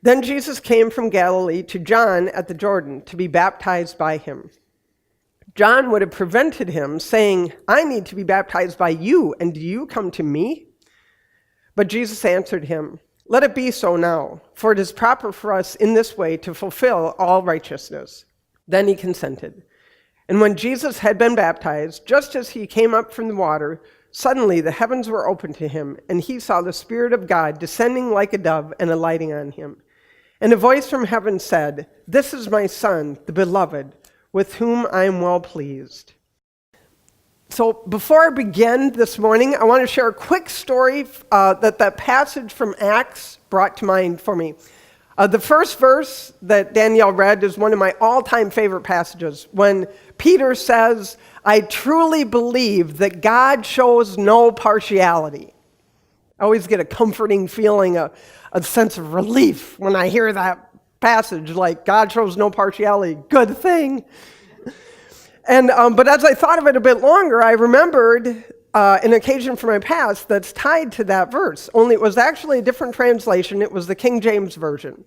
Then Jesus came from Galilee to John at the Jordan to be baptized by him. John would have prevented him, saying, "I need to be baptized by you, and do you come to me?" But Jesus answered him, "Let it be so now, for it is proper for us in this way to fulfill all righteousness." Then he consented. And when Jesus had been baptized, just as he came up from the water, suddenly the heavens were opened to him, and he saw the Spirit of God descending like a dove and alighting on him. And a voice from heaven said, "This is my Son, the beloved, with whom I am well pleased." So before I begin this morning, I want to share a quick story that passage from Acts brought to mind for me. The first verse that Danielle read is one of my all-time favorite passages, when Peter says, "I truly believe that God shows no partiality." I always get a comforting feeling, a sense of relief when I hear that passage, like God shows no partiality, good thing. And but as I thought of it a bit longer, I remembered an occasion from my past that's tied to that verse, only it was actually a different translation. It was the King James Version.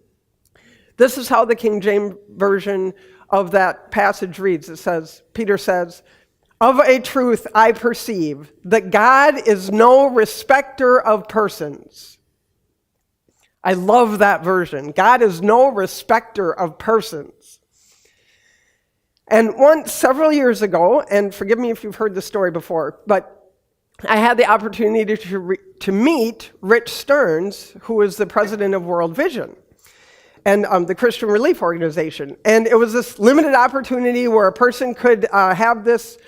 This is how the King James Version of that passage reads. It says, Peter says, "Of a truth I perceive that God is no respecter of persons." I love that version. God is no respecter of persons. And once, several years ago, and forgive me if you've heard this story before, but I had the opportunity to meet Rich Stearns, who is the president of World Vision and the Christian Relief Organization. And it was this limited opportunity where a person could have this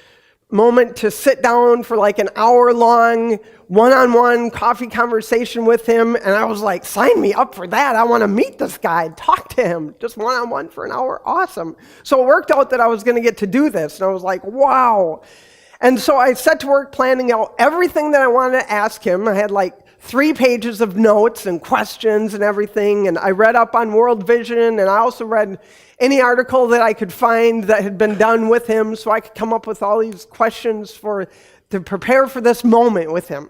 moment to sit down for like an hour-long one-on-one coffee conversation with him. And I was like, sign me up for that. I want to meet this guy, talk to him, just one-on-one for an hour. Awesome. So it worked out that I was going to get to do this. And I was like, wow. And so I set to work planning out everything that I wanted to ask him. I had like 3 pages of notes and questions and everything. And I read up on World Vision, and I also read any article that I could find that had been done with him, so I could come up with all these questions to prepare for this moment with him.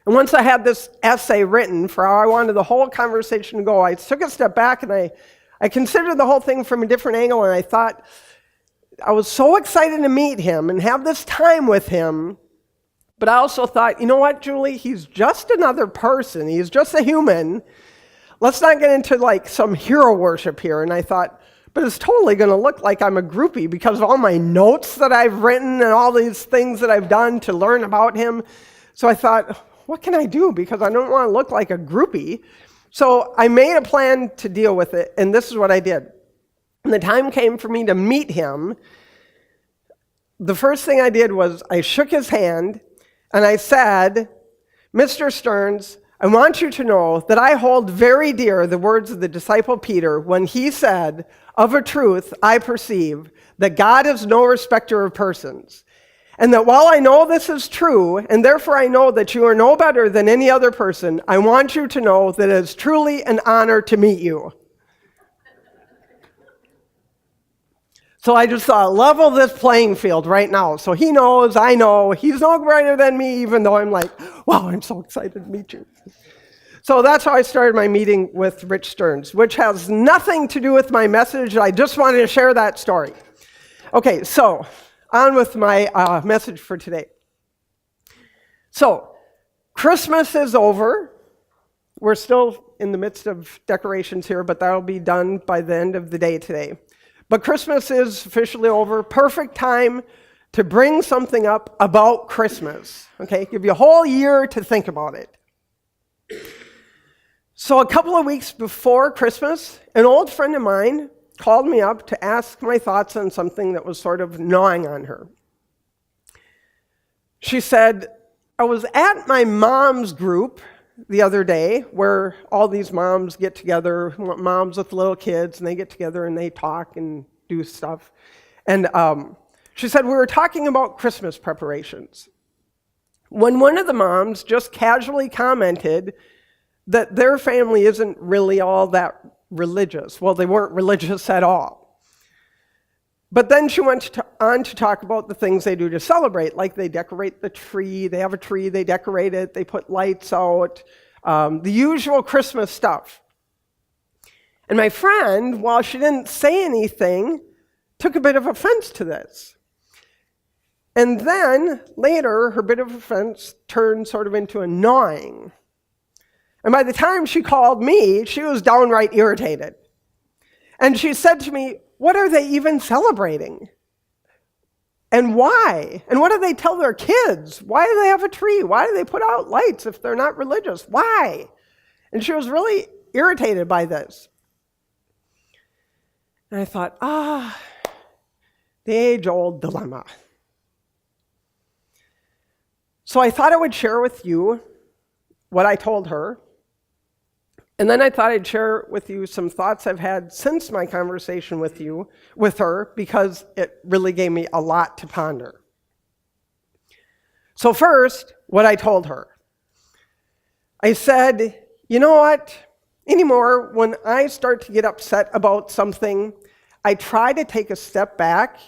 And once I had this essay written for how I wanted the whole conversation to go, I took a step back and I considered the whole thing from a different angle, and I thought, I was so excited to meet him and have this time with him, but I also thought, you know what, Julie, he's just another person. He's just a human. Let's not get into like some hero worship here. And I thought, but it's totally going to look like I'm a groupie because of all my notes that I've written and all these things that I've done to learn about him. So I thought, what can I do? Because I don't want to look like a groupie. So I made a plan to deal with it, and this is what I did. When the time came for me to meet him, the first thing I did was I shook his hand, and I said, "Mr. Stearns, I want you to know that I hold very dear the words of the disciple Peter when he said, 'Of a truth I perceive that God is no respecter of persons. And that while I know this is true, and therefore I know that you are no better than any other person, I want you to know that it is truly an honor to meet you.'" So I just thought, level this playing field right now. So he knows, I know, he's no greater than me, even though I'm like, wow, I'm so excited to meet you. So that's how I started my meeting with Rich Stearns, which has nothing to do with my message. I just wanted to share that story. Okay, so on with my message for today. So Christmas is over. We're still in the midst of decorations here, but that'll be done by the end of the day today. But Christmas is officially over. Perfect time to bring something up about Christmas. Okay, give you a whole year to think about it. So a couple of weeks before Christmas, an old friend of mine called me up to ask my thoughts on something that was sort of gnawing on her. She said, "I was at my mom's group the other day where all these moms get together, moms with little kids, and they get together and they talk and do stuff. And she said, we were talking about Christmas preparations when one of the moms just casually commented that their family isn't really all that religious. Well, they weren't religious at all. But then she went on to talk about the things they do to celebrate, like they decorate the tree, they have a tree, they decorate it, they put lights out, the usual Christmas stuff. And my friend, while she didn't say anything, took a bit of offense to this. And then later, her bit of offense turned sort of into a gnawing. And by the time she called me, she was downright irritated. And she said to me, "What are they even celebrating? And why? And what do they tell their kids? Why do they have a tree? Why do they put out lights if they're not religious? Why?" And she was really irritated by this. And I thought, the age-old dilemma. So I thought I would share with you what I told her. And then I thought I'd share with you some thoughts I've had since my conversation with her, because it really gave me a lot to ponder. So first, what I told her. I said, "You know what? Anymore, when I start to get upset about something, I try to take a step back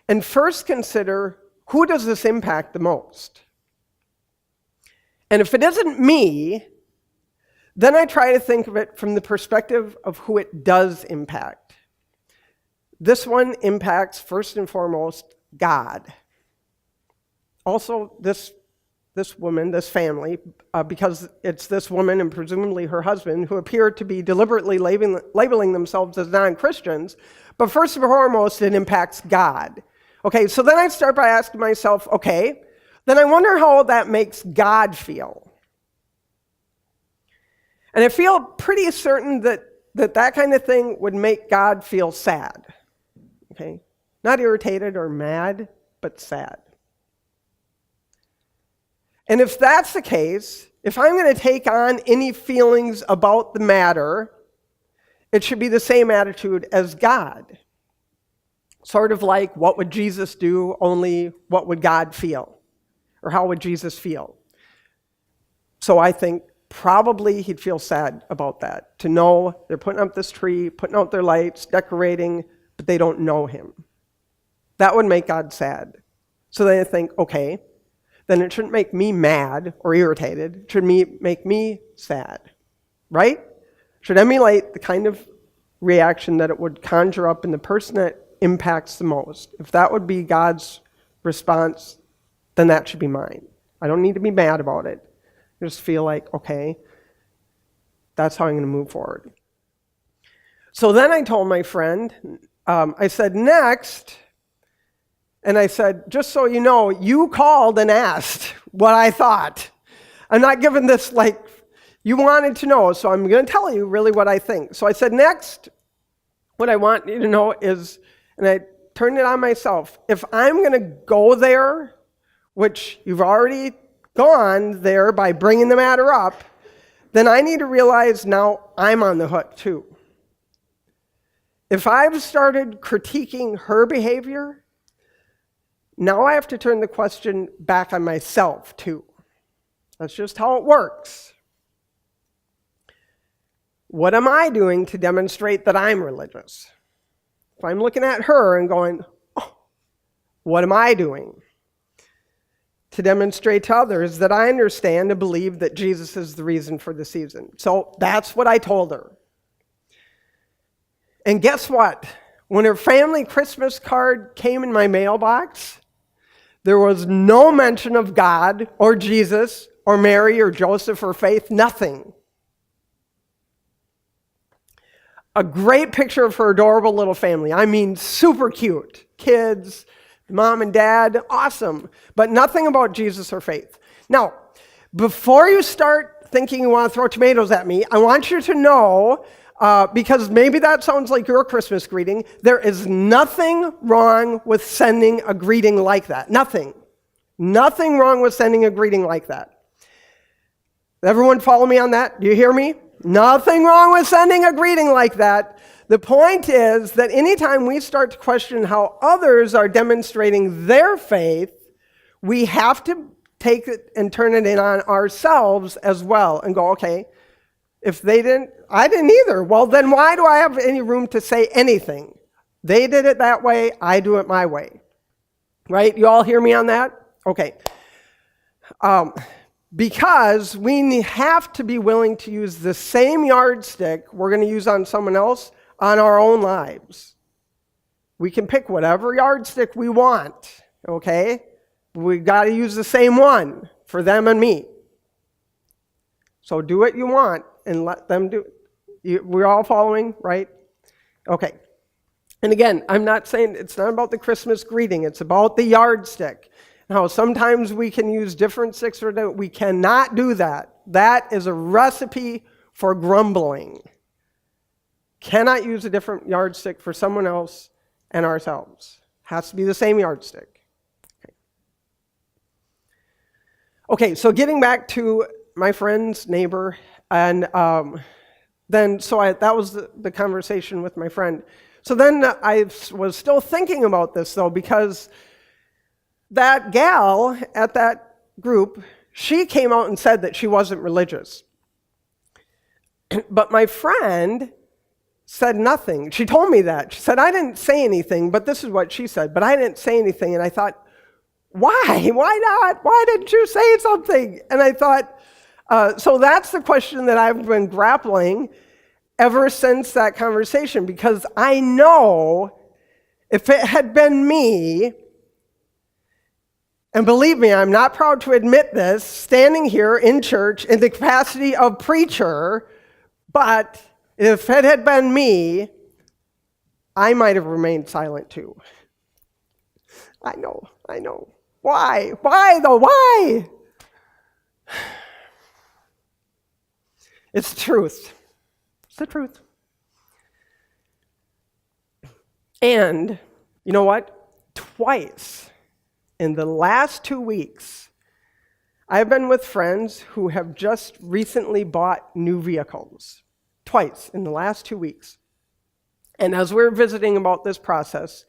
and first consider, who does this impact the most? And if it isn't me, then I try to think of it from the perspective of who it does impact. This one impacts, first and foremost, God. Also, this woman, this family, because it's this woman and presumably her husband who appear to be deliberately labeling themselves as non-Christians, but first and foremost, it impacts God. Okay, so then I start by asking myself, okay, then I wonder how that makes God feel. And I feel pretty certain that kind of thing would make God feel sad. Okay? Not irritated or mad, but sad. And if that's the case, if I'm going to take on any feelings about the matter, it should be the same attitude as God. Sort of like, what would Jesus do, only what would God feel? Or how would Jesus feel? So I think probably he'd feel sad about that, to know they're putting up this tree, putting out their lights, decorating, but they don't know him. That would make God sad. So then I think, okay, then it shouldn't make me mad or irritated. It should make me sad, right? Should emulate the kind of reaction that it would conjure up in the person that impacts the most. If that would be God's response, then that should be mine. I don't need to be mad about it. I just feel like, okay, that's how I'm going to move forward. So then I told my friend, I said, next, and I said, just so you know, you called and asked what I thought. I'm not giving this like you wanted to know, so I'm going to tell you really what I think. So I said, next, what I want you to know is, and I turned it on myself, if I'm going to go there, which you've already gone there by bringing the matter up, then I need to realize now I'm on the hook too. If I've started critiquing her behavior, now I have to turn the question back on myself too. That's just how it works. What am I doing to demonstrate that I'm religious? If I'm looking at her and going, oh, what am I doing to demonstrate to others that I understand and believe that Jesus is the reason for the season? So that's what I told her. And guess what? When her family Christmas card came in my mailbox, there was no mention of God or Jesus or Mary or Joseph or faith, nothing. A great picture of her adorable little family. I mean, super cute. Kids, mom and dad, awesome. But nothing about Jesus or faith. Now, before you start thinking you want to throw tomatoes at me, I want you to know, because maybe that sounds like your Christmas greeting, there is nothing wrong with sending a greeting like that. Nothing. Nothing wrong with sending a greeting like that. Everyone follow me on that? Do you hear me? Nothing wrong with sending a greeting like that. The point is that anytime we start to question how others are demonstrating their faith, we have to take it and turn it in on ourselves as well and go, okay, if they didn't, I didn't either. Well, then why do I have any room to say anything? They did it that way, I do it my way. Right? You all hear me on that? Okay. because we have to be willing to use the same yardstick we're going to use on someone else on our own lives. We can pick whatever yardstick we want, okay? We got to use the same one for them and me. So do what you want and let them do it. We're all following, right? Okay. And again, I'm not saying it's not about the Christmas greeting. It's about the yardstick. Now, sometimes we can use different sticks, or we cannot do that. That is a recipe for grumbling. Cannot use a different yardstick for someone else and ourselves. Has to be the same yardstick. Okay, so getting back to my friend's neighbor, and that was the conversation with my friend. So then I was still thinking about this, though, because that gal at that group, she came out and said that she wasn't religious. But my friend said nothing. She told me that. She said, I didn't say anything, but this is what she said. But I didn't say anything, and I thought, why? Why not? Why didn't you say something? And I thought, so that's the question that I've been grappling ever since that conversation, because I know if it had been me, and believe me, I'm not proud to admit this, standing here in church in the capacity of preacher, but if it had been me, I might have remained silent too. I know. Why? Why though? Why? It's the truth. It's the truth. And you know what? Twice in the last 2 weeks, I've been with friends who have just recently bought new vehicles. Twice in the last 2 weeks. And as we were visiting about this process,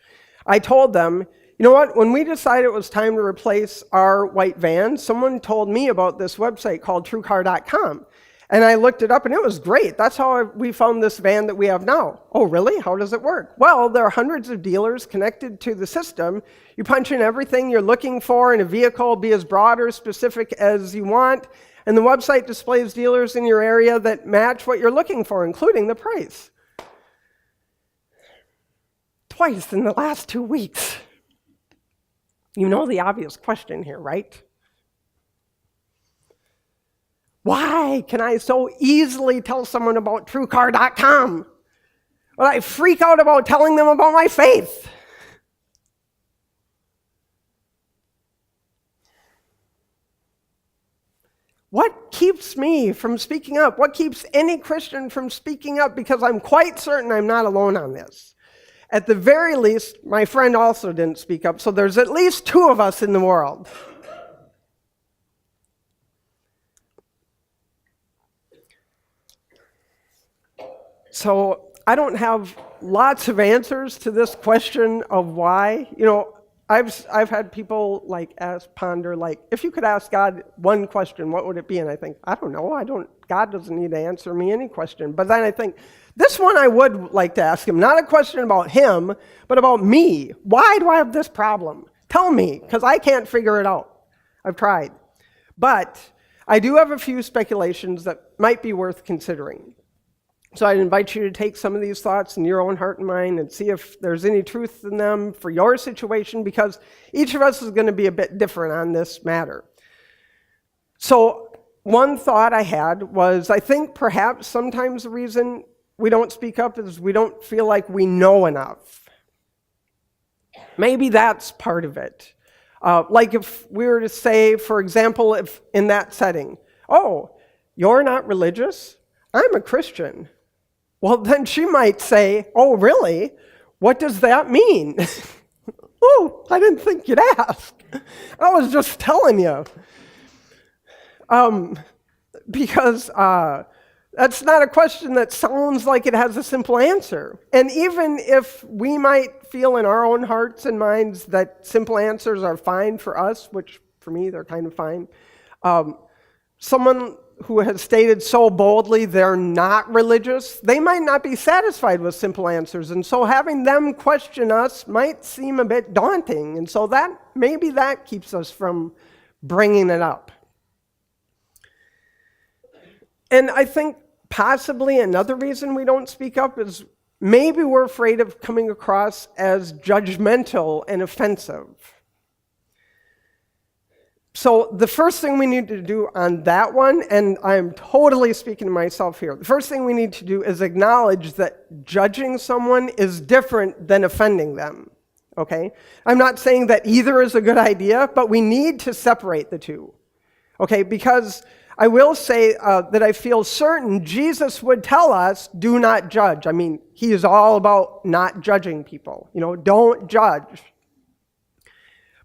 I told them, you know what, when we decided it was time to replace our white van, someone told me about this website called TrueCar.com. And I looked it up, and it was great. That's how we found this van that we have now. Oh, really? How does it work? Well, there are hundreds of dealers connected to the system. You punch in everything you're looking for in a vehicle, be as broad or specific as you want, and the website displays dealers in your area that match what you're looking for, including the price. Twice in the last 2 weeks. You know the obvious question here, right? Why can I so easily tell someone about TrueCar.com, but I freak out about telling them about my faith? What keeps me from speaking up? What keeps any Christian from speaking up? Because I'm quite certain I'm not alone on this. At the very least, my friend also didn't speak up, so there's at least 2 of us in the world. So I don't have lots of answers to this question of why. You know, I've had people ponder, if you could ask God one question, what would it be? And I think, I don't know. God doesn't need to answer me any question. But then I think, this one I would like to ask him, not a question about him, but about me. Why do I have this problem? Tell me, because I can't figure it out. I've tried. But I do have a few speculations that might be worth considering. So I'd invite you to take some of these thoughts in your own heart and mind and see if there's any truth in them for your situation, because each of us is going to be a bit different on this matter. So one thought I had was, I think perhaps sometimes the reason we don't speak up is we don't feel like we know enough. Maybe that's part of it. Like if we were to say, for example, if in that setting, oh, you're not religious? I'm a Christian. Well, then she might say, oh, really? What does that mean? Oh, I didn't think you'd ask. I was just telling you. Because that's not a question that sounds like it has a simple answer. And even if we might feel in our own hearts and minds that simple answers are fine for us, which for me they're kind of fine, someone who has stated so boldly they're not religious, they might not be satisfied with simple answers. And so having them question us might seem a bit daunting. And so maybe that keeps us from bringing it up. And I think possibly another reason we don't speak up is maybe we're afraid of coming across as judgmental and offensive. So the first thing we need to do on that one, and I'm totally speaking to myself here, the first thing we need to do is acknowledge that judging someone is different than offending them, okay? I'm not saying that either is a good idea, but we need to separate the two, okay? Because I will say that I feel certain Jesus would tell us, do not judge. I mean, he is all about not judging people. Don't judge.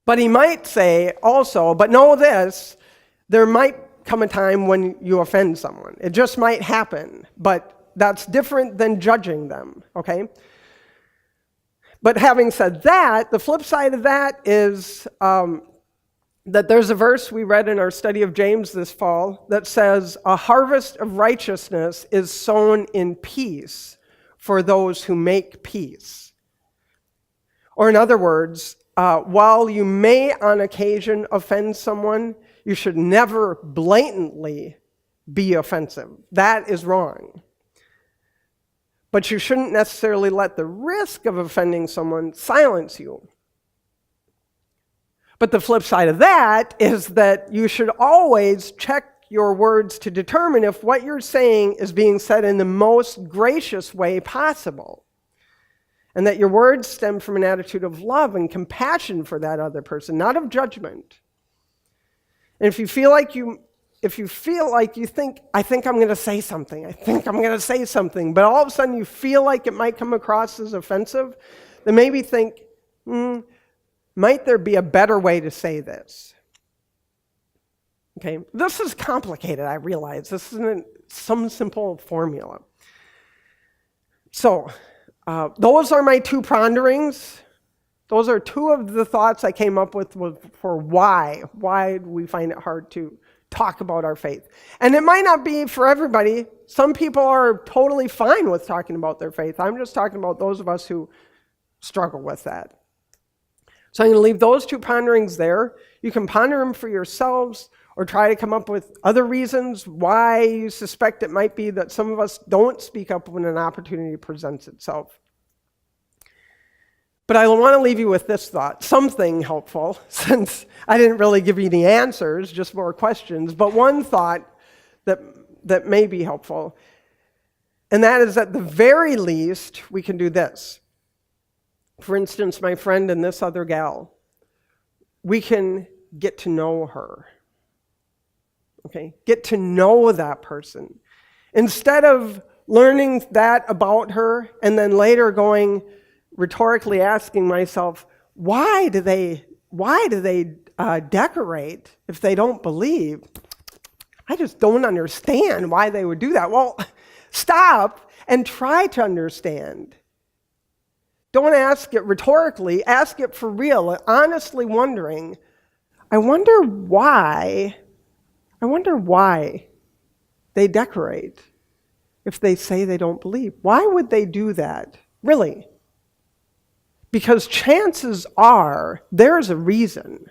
But he might say also, but know this, there might come a time when you offend someone. It just might happen, but that's different than judging them, okay? But having said that, the flip side of that is that there's a verse we read in our study of James this fall that says, a harvest of righteousness is sown in peace for those who make peace. Or in other words, while you may on occasion offend someone, you should never blatantly be offensive. That is wrong. But you shouldn't necessarily let the risk of offending someone silence you. But the flip side of that is that you should always check your words to determine if what you're saying is being said in the most gracious way possible. And that your words stem from an attitude of love and compassion for that other person, not of judgment. And if you feel like you think, I think I'm going to say something, but all of a sudden you feel like it might come across as offensive, then maybe think, might there be a better way to say this? Okay, this is complicated, I realize. This isn't some simple formula. So, those are my two ponderings. Those are two of the thoughts I came up with for why. Why do we find it hard to talk about our faith? And it might not be for everybody. Some people are totally fine with talking about their faith. I'm just talking about those of us who struggle with that. So I'm going to leave those two ponderings there. You can ponder them for yourselves or try to come up with other reasons why you suspect it might be that some of us don't speak up when an opportunity presents itself. But I want to leave you with this thought, something helpful, since I didn't really give you any answers, just more questions, but one thought that may be helpful, and that is at the very least, we can do this. For instance, my friend and this other gal, we can get to know her. Okay, get to know that person. Instead of learning that about her and then later going rhetorically asking myself, why do they decorate if they don't believe? I just don't understand why they would do that. Well, stop and try to understand. Don't ask it rhetorically, ask it for real, honestly wondering, I wonder why they decorate if they say they don't believe. Why would they do that? Really? Because chances are there's a reason.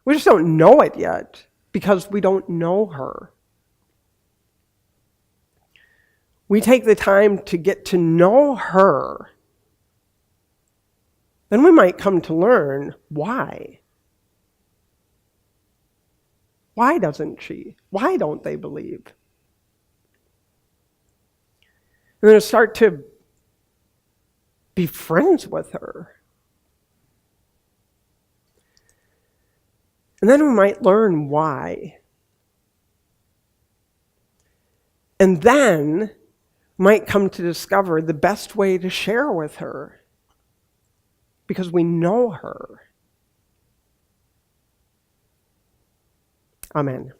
We just don't know it yet because we don't know her. We take the time to get to know her, then we might come to learn why. Why doesn't she? Why don't they believe? And then start to be friends with her. And then we might learn why. And then might come to discover the best way to share with her because we know her. Amen.